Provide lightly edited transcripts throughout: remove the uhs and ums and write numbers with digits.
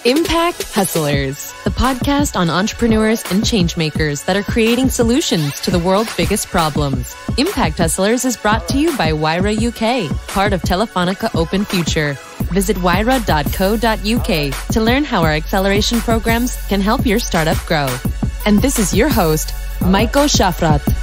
Impact Hustlers, the podcast on entrepreneurs and changemakers that are creating solutions to the world's biggest problems. Impact Hustlers is brought to you by Wyra UK, part of Telefonica Open Future. Visit wyra.co.uk to learn how our acceleration programs can help your startup grow. And this is your host, Michael Schafrath.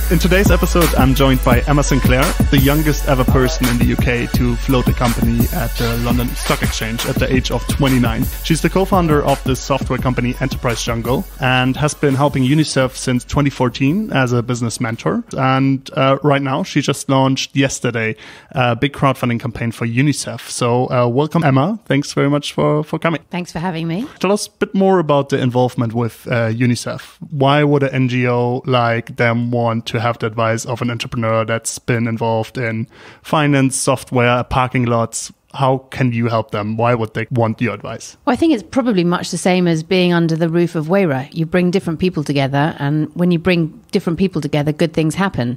In today's episode, I'm joined by Emma Sinclair, the youngest ever person in the UK to float a company at the London Stock Exchange at the age of 29. She's the co-founder of the software company Enterprise Jungle and has been helping Unicef since 2014 as a business mentor. And right now, she just launched yesterday a big crowdfunding campaign for Unicef. So welcome, Emma. Thanks very much for coming. Thanks for having me. Tell us a bit more about the involvement with Unicef. Why would an NGO like them want to have the advice of an entrepreneur that's been involved in finance, software, parking lots? How can you help them? Why would they want your advice? Well, I think it's probably much the same as being under the roof of Wyra. You bring different people together, and when you bring different people together, good things happen.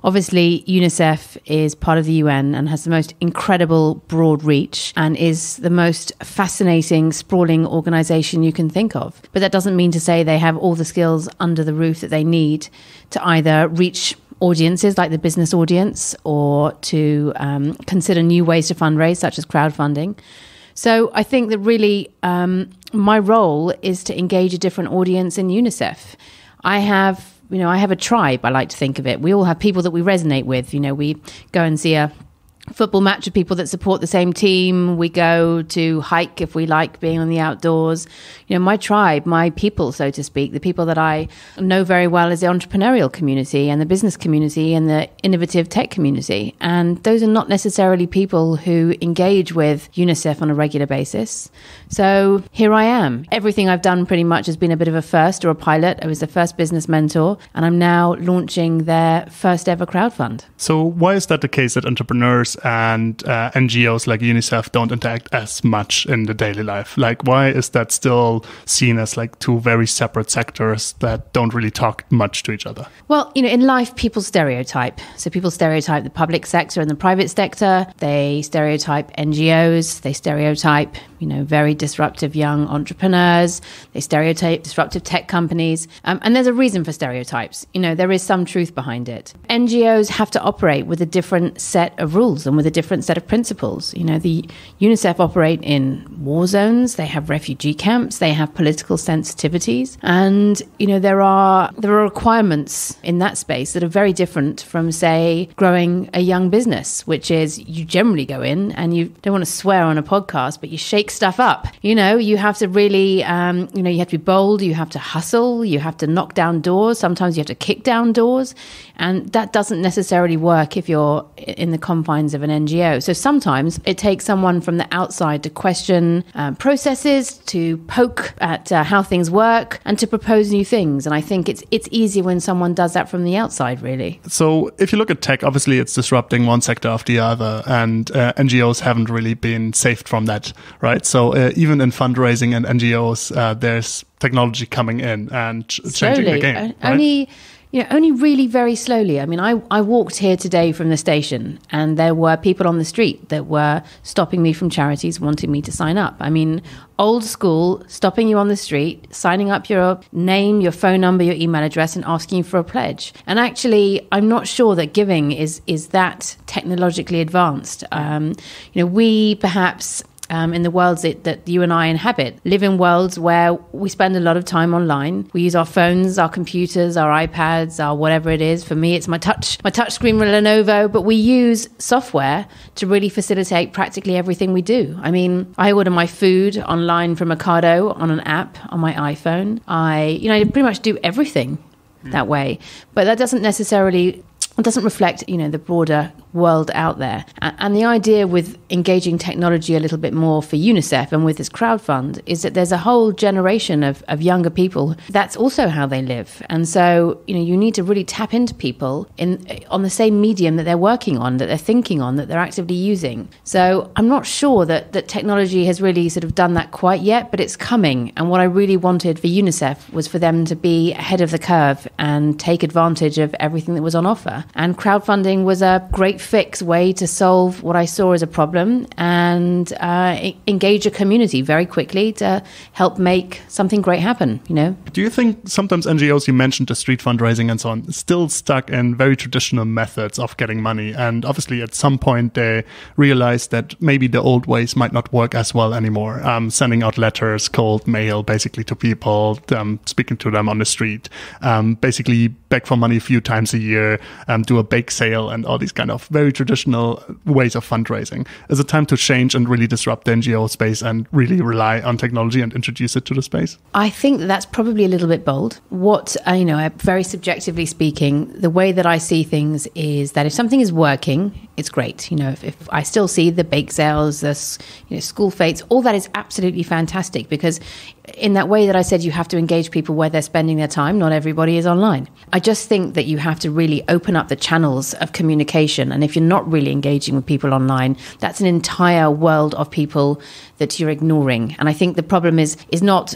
Obviously, Unicef is part of the UN and has the most incredible broad reach and is the most fascinating, sprawling organization you can think of. But that doesn't mean to say they have all the skills under the roof that they need to either reach audiences like the business audience or to consider new ways to fundraise, such as crowdfunding. So I think that really my role is to engage a different audience in Unicef. I have a tribe, I like to think of it. We all have people that we resonate with. We go and see a football match of people that support the same team. We go to hike if we like being on the outdoors. My tribe, my people, so to speak, the people that I know very well is the entrepreneurial community and the business community and the innovative tech community. And those are not necessarily people who engage with Unicef on a regular basis. So here I am. Everything I've done pretty much has been a bit of a first or a pilot. I was the first business mentor, and I'm now launching their first ever crowdfund. So why is that the case that entrepreneurs and NGOs like Unicef don't interact as much in the daily life? Like, why is that still seen as like two very separate sectors that don't really talk much to each other? Well, in life, people stereotype. So people stereotype the public sector and the private sector. They stereotype NGOs. They stereotype, very disruptive young entrepreneurs. They stereotype disruptive tech companies. And there's a reason for stereotypes. There is some truth behind it. NGOs have to operate with a different set of rules and with a different set of principles. The UNICEF operate in war zones. They have refugee camps. They have political sensitivities. And, there are requirements in that space that are very different from, say, growing a young business, which is you generally go in and you don't want to swear on a podcast, but you shake stuff up. You have to really, you have to be bold. You have to hustle. You have to knock down doors. Sometimes you have to kick down doors. And that doesn't necessarily work if you're in the confines of an NGO. So sometimes it takes someone from the outside to question processes, to poke at how things work, and to propose new things. And I think it's easier when someone does that from the outside, really. So if you look at tech, obviously it's disrupting one sector after the other, and NGOs haven't really been saved from that, right? So even in fundraising and NGOs, there's technology coming in and changing the game, right? Only really very slowly. I mean, I walked here today from the station and there were people on the street that were stopping me from charities wanting me to sign up. I mean, old school, stopping you on the street, signing up your name, your phone number, your email address and asking you for a pledge. And actually, I'm not sure that giving is that technologically advanced. We perhaps in the worlds that you and I inhabit, live in worlds where we spend a lot of time online. We use our phones, our computers, our iPads, our whatever it is. For me, it's my touch screen with Lenovo, but we use software to really facilitate practically everything we do. I mean, I order my food online from Ocado on an app on my iPhone. I pretty much do everything that way, but that doesn't necessarily... It doesn't reflect, the broader world out there. And the idea with engaging technology a little bit more for UNICEF and with this crowdfund is that there's a whole generation of younger people. That's also how they live. And so, you need to really tap into people on the same medium that they're working on, that they're thinking on, that they're actively using. So I'm not sure that technology has really sort of done that quite yet, but it's coming. And what I really wanted for UNICEF was for them to be ahead of the curve and take advantage of everything that was on offer. And crowdfunding was a great quick-fix way to solve what I saw as a problem and engage a community very quickly to help make something great happen, Do you think sometimes NGOs, you mentioned the street fundraising and so on, still stuck in very traditional methods of getting money? And obviously at some point they realize that maybe the old ways might not work as well anymore. Sending out letters, cold mail, basically to people, speaking to them on the street, basically beg for money a few times a year, do a bake sale, and all these kind of very traditional ways of fundraising. Is it time to change and really disrupt the NGO space and really rely on technology and introduce it to the space? I think that's probably a little bit bold. What, very subjectively speaking, the way that I see things is that if something is working, it's great. If I still see the bake sales, the school fetes, all that is absolutely fantastic, because in that way that I said, you have to engage people where they're spending their time. Not everybody is online. I just think that you have to really open up the channels of communication. And if you're not really engaging with people online, that's an entire world of people that you're ignoring. And I think the problem is not,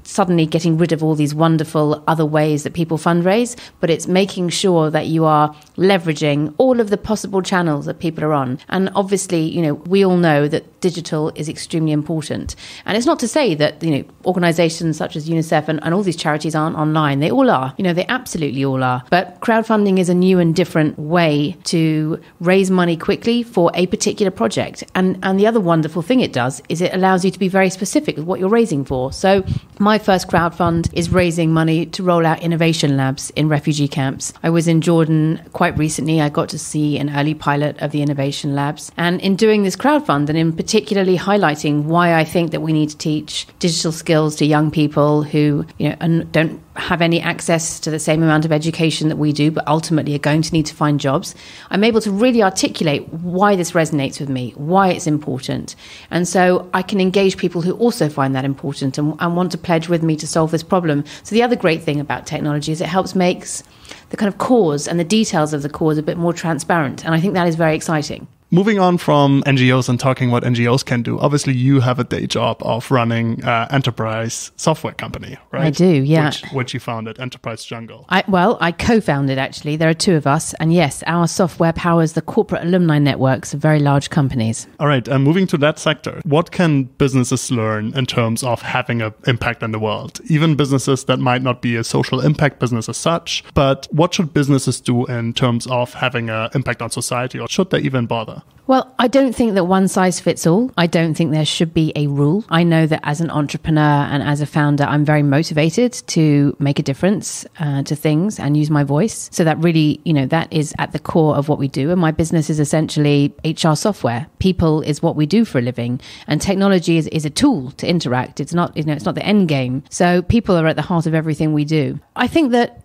suddenly getting rid of all these wonderful other ways that people fundraise, but it's making sure that you are leveraging all of the possible channels that people are on. And obviously, we all know that digital is extremely important. And it's not to say that, organizations such as Unicef and all these charities aren't online. They all are. They absolutely all are. But crowdfunding is a new and different way to raise money quickly for a particular project. And the other wonderful thing it does is it allows you to be very specific with what you're raising for. So my first crowdfund is raising money to roll out innovation labs in refugee camps. I was in Jordan quite recently. I got to see an early pilot of the innovation labs. And in doing this crowdfund, and in particularly highlighting why I think that we need to teach digital skills to young people who don't have any access to the same amount of education that we do, but ultimately are going to need to find jobs, I'm able to really articulate why this resonates with me, why it's important. And so I can engage people who also find that important and want to pledge with me to solve this problem. So the other great thing about technology is it helps makes the kind of cause and the details of the cause a bit more transparent. And I think that is very exciting. Moving on from NGOs and talking what NGOs can do, obviously you have a day job of running enterprise software company, right? I do, yeah. Which you founded, Enterprise Jungle. I co-founded, actually. There are two of us. And yes, our software powers the corporate alumni networks of very large companies. All right. And moving to that sector, what can businesses learn in terms of having an impact on the world? Even businesses that might not be a social impact business as such, but what should businesses do in terms of having an impact on society, or should they even bother? Well, I don't think that one size fits all. I don't think there should be a rule. I know that as an entrepreneur and as a founder, I'm very motivated to make a difference to things and use my voice. So that really, that is at the core of what we do. And my business is essentially HR software. People is what we do for a living. And technology is a tool to interact. It's not, it's not the end game. So people are at the heart of everything we do. I think that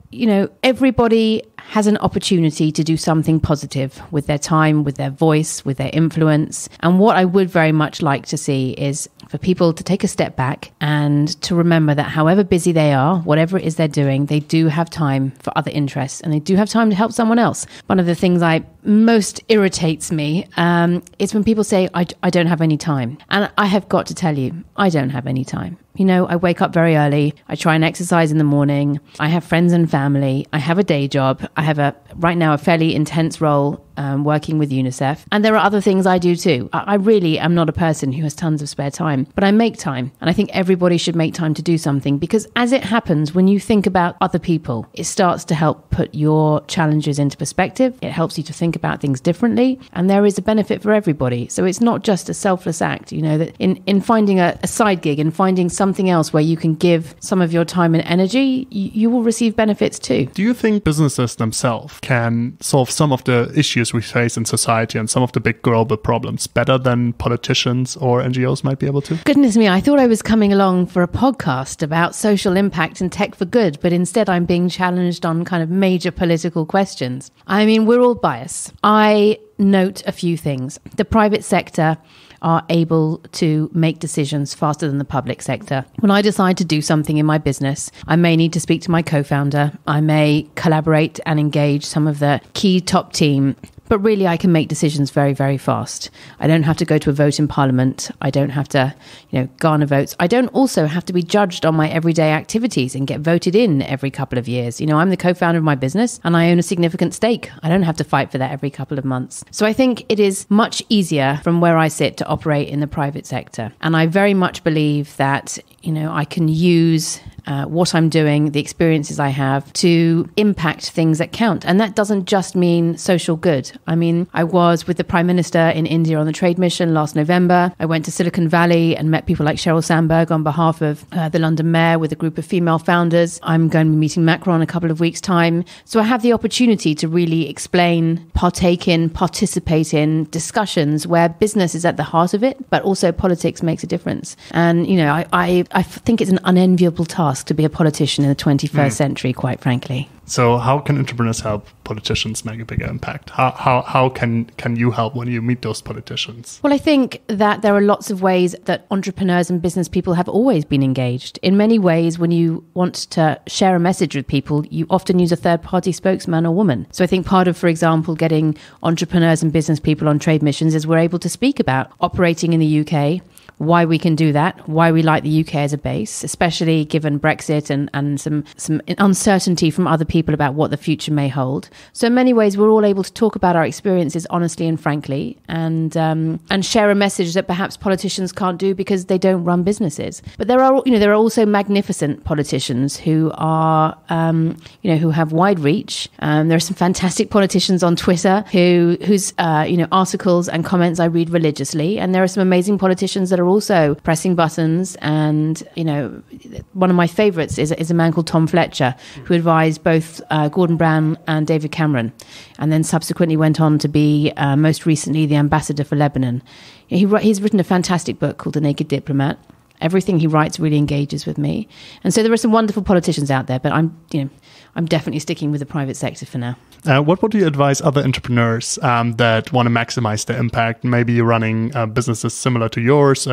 everybody has an opportunity to do something positive with their time, with their voice, with their influence. And what I would very much like to see is for people to take a step back and to remember that however busy they are, whatever it is they're doing, they do have time for other interests and they do have time to help someone else. One of the things that most irritates me is when people say, I don't have any time. And I have got to tell you, I don't have any time. I wake up very early. I try and exercise in the morning. I have friends and family. I have a day job. I have right now a fairly intense role working with Unicef. And there are other things I do too. I really am not a person who has tons of spare time, but I make time. And I think everybody should make time to do something, because as it happens, when you think about other people, it starts to help put your challenges into perspective. It helps you to think about things differently. And there is a benefit for everybody. So it's not just a selfless act, that in finding a side gig and finding something else where you can give some of your time and energy, you will receive benefits too. Do you think businesses themselves can solve some of the issues we face in society and some of the big global problems better than politicians or NGOs might be able to? Goodness me, I thought I was coming along for a podcast about social impact and tech for good, but instead I'm being challenged on kind of major political questions. I mean, we're all biased. I note a few things. The private sector are able to make decisions faster than the public sector. When I decide to do something in my business, I may need to speak to my co-founder. I may collaborate and engage some of the key top team. But really, I can make decisions very, very fast. I don't have to go to a vote in Parliament. I don't have to, garner votes. I don't also have to be judged on my everyday activities and get voted in every couple of years. I'm the co-founder of my business and I own a significant stake. I don't have to fight for that every couple of months. So I think it is much easier from where I sit to operate in the private sector. And I very much believe that, I can use what I'm doing, the experiences I have, to impact things that count. And that doesn't just mean social good. I mean, I was with the Prime Minister in India on the trade mission last November. I went to Silicon Valley and met people like Sheryl Sandberg on behalf of the London Mayor with a group of female founders. I'm going to be meeting Macron in a couple of weeks' time. So I have the opportunity to really explain, partake in, participate in discussions where business is at the heart of it, but also politics makes a difference. And, I think it's an unenviable task to be a politician in the 21st century, quite frankly. So how can entrepreneurs help politicians make a bigger impact? How can you help when you meet those politicians? Well, I think that there are lots of ways that entrepreneurs and business people have always been engaged. In many ways, when you want to share a message with people, you often use a third-party spokesman or woman. So I think part of, for example, getting entrepreneurs and business people on trade missions is we're able to speak about operating in the UK, why we can do that, why we like the UK as a base, especially given Brexit and some uncertainty from other people about what the future may hold. So in many ways, we're all able to talk about our experiences honestly and frankly, and share a message that perhaps politicians can't do because they don't run businesses. But there are also magnificent politicians who are who have wide reach. There are some fantastic politicians on Twitter whose articles and comments I read religiously, and there are some amazing politicians that are also pressing buttons. And one of my favorites is a man called Tom Fletcher, who advised both Gordon Brown and David Cameron, and then subsequently went on to be most recently the ambassador for Lebanon. He's written a fantastic book called The Naked Diplomat. Everything he writes really engages with me. And so there are some wonderful politicians out there, but I'm definitely sticking with the private sector for now. What would you advise other entrepreneurs that want to maximize their impact? Maybe you're running businesses similar to yours,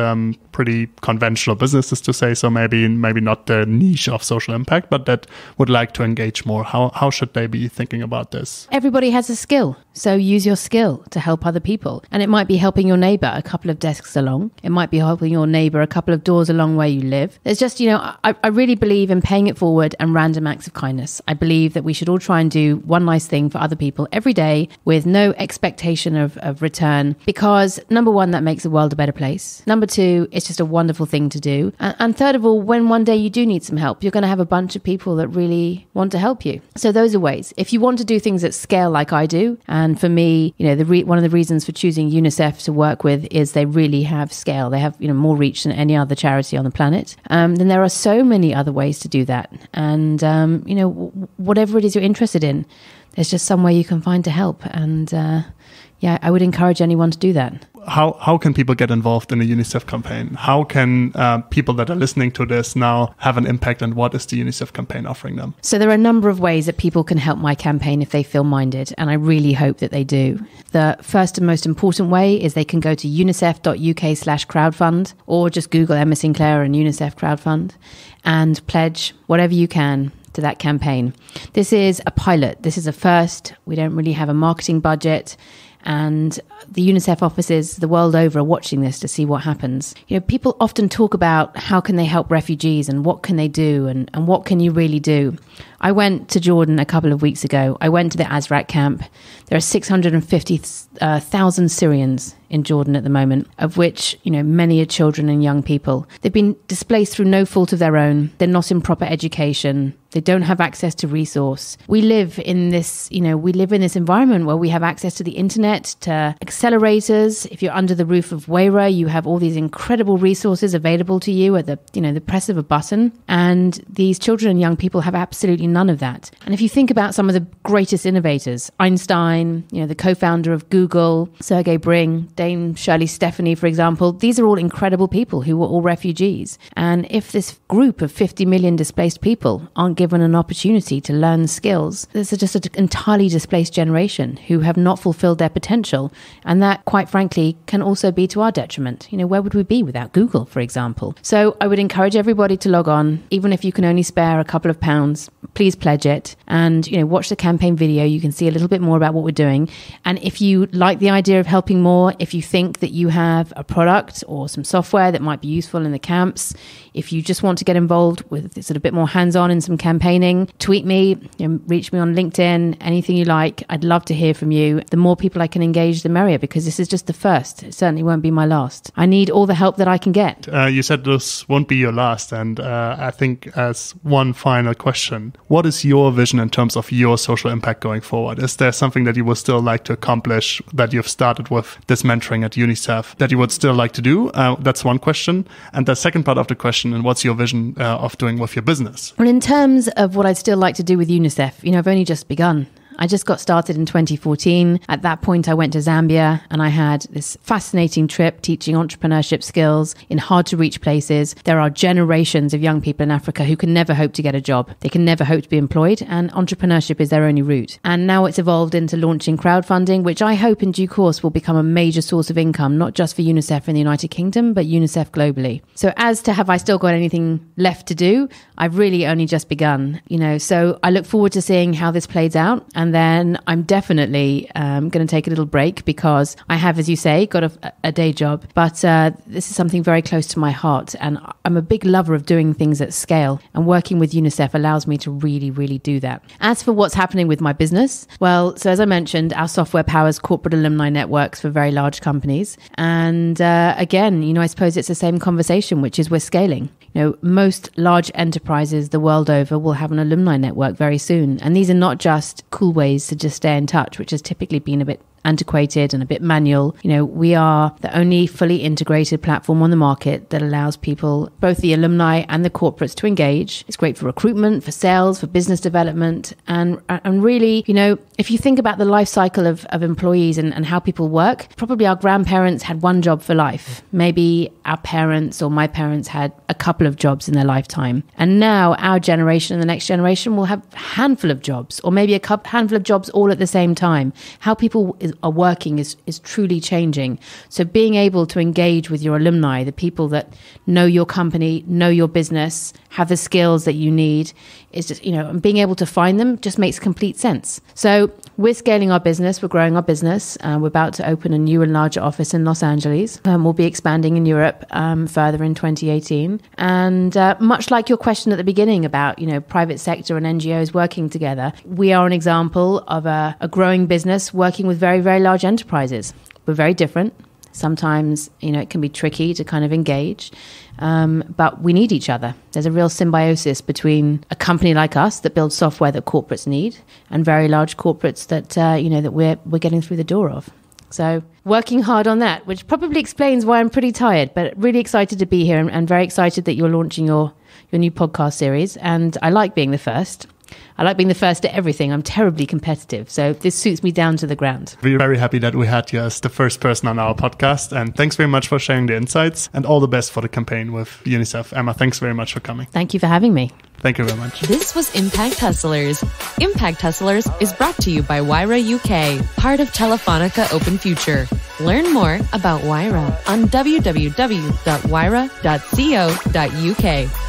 pretty conventional businesses to say so, maybe not the niche of social impact, but that would like to engage more. How should they be thinking about this? Everybody has a skill, so use your skill to help other people. And it might be helping your neighbor a couple of desks along. It might be helping your neighbor a couple of doors along where you live. There's just, I really believe in paying it forward and random acts of kindness. I believe that we should all try and do one nice thing for other people every day with no expectation of return, because number one, that makes the world a better place. Number two, it's just a wonderful thing to do. And third of all, when one day you do need some help, you're going to have a bunch of people that really want to help you. So those are ways. If you want to do things at scale like I do, and for me, one of the reasons for choosing Unicef to work with is they really have scale. They have more reach than any other charity on the planet. Then there are so many other ways to do that. And whatever it is you're interested in, there's just some way you can find to help. And I would encourage anyone to do that. How can people get involved in a UNICEF campaign? How can people that are listening to this now have an impact, and what is the UNICEF campaign offering them? So there are a number of ways that people can help my campaign if they feel minded, and I really hope that they do. The first and most important way is they can go to unicef.uk/crowdfund, or just Google Emma Sinclair and UNICEF crowdfund and pledge whatever you can to that campaign. This is a pilot. This is a first. We don't really have a marketing budget. And the UNICEF offices the world over are watching this to see what happens. People often talk about how can they help refugees and what can they do and what can you really do. I went to Jordan a couple of weeks ago. I went to the Azraq camp. There are 650,000 Syrians in Jordan at the moment, of which, many are children and young people. They've been displaced through no fault of their own. They're not in proper education. They don't have access to resource. We live in this environment where we have access to the internet, to accelerators. If you're under the roof of Wayra, you have all these incredible resources available to you at the press of a button. And these children and young people have absolutely none of that. And if you think about some of the greatest innovators, Einstein, the co-founder of Google, Sergey Brin, Dame Shirley Stephanie, for example, these are all incredible people who were all refugees. And if this group of 50 million displaced people aren't given an opportunity to learn skills, there's just an entirely displaced generation who have not fulfilled their potential. And that, quite frankly, can also be to our detriment. Where would we be without Google, for example? So I would encourage everybody to log on, even if you can only spare a couple of pounds, please pledge it and, watch the campaign video. You can see a little bit more about what we're doing. And if you like the idea of helping more, if you think that you have a product or some software that might be useful in the camps, if you just want to get involved with sort of a bit more hands-on in some campaigning, tweet me, reach me on LinkedIn, anything you like. I'd love to hear from you. The more people I can engage, the merrier, because this is just the first. It certainly won't be my last. I need all the help that I can get. You said this won't be your last. And I think as one final question, what is your vision in terms of your social impact going forward? Is there something that you would still like to accomplish that you've started with this mentoring at Unicef that you would still like to do? That's one question. And the second part of the question, and what's your vision of doing with your business? Well, in terms of what I'd still like to do with Unicef, I've only just begun. I just got started in 2014. At that point, I went to Zambia and I had this fascinating trip teaching entrepreneurship skills in hard to reach places. There are generations of young people in Africa who can never hope to get a job. They can never hope to be employed, and entrepreneurship is their only route. And now it's evolved into launching crowdfunding, which I hope in due course will become a major source of income, not just for Unicef in the United Kingdom, but Unicef globally. So as to have I still got anything left to do, I've really only just begun, so I look forward to seeing how this plays out. And then I'm definitely going to take a little break because I have, as you say, got a day job. But this is something very close to my heart. And I'm a big lover of doing things at scale. And working with Unicef allows me to really, really do that. As for what's happening with my business, well, so as I mentioned, our software powers corporate alumni networks for very large companies. And again, I suppose it's the same conversation, which is we're scaling. Most large enterprises the world over will have an alumni network very soon. And these are not just cool ways to just stay in touch, which has typically been a bit antiquated and a bit manual. We are the only fully integrated platform on the market that allows people, both the alumni and the corporates, to engage. It's great for recruitment, for sales, for business development. And really, if you think about the life cycle of employees and how people work, probably our grandparents had one job for life. Maybe our parents or my parents had a couple of jobs in their lifetime. And now our generation and the next generation will have a handful of jobs, or maybe a handful of jobs all at the same time. How people are working is truly changing. So being able to engage with your alumni, the people that know your company, know your business, have the skills that you need, is just, and being able to find them just makes complete sense. So we're scaling our business, we're growing our business. We're about to open a new and larger office in Los Angeles. We'll be expanding in Europe further in 2018. And much like your question at the beginning about, private sector and NGOs working together, we are an example of a growing business working with very, very large enterprises. We're very different. Sometimes, it can be tricky to kind of engage, but we need each other. There's a real symbiosis between a company like us that builds software that corporates need and very large corporates that, that we're getting through the door of. So working hard on that, which probably explains why I'm pretty tired, but really excited to be here and very excited that you're launching your new podcast series. And I like being the first. I like being the first at everything. I'm terribly competitive. So this suits me down to the ground. We're very happy that we had you as the first person on our podcast. And thanks very much for sharing the insights, and all the best for the campaign with Unicef. Emma, thanks very much for coming. Thank you for having me. Thank you very much. This was Impact Hustlers. Impact Hustlers is brought to you by Wayra UK, part of Telefonica Open Future. Learn more about Wayra on www.wayra.co.uk.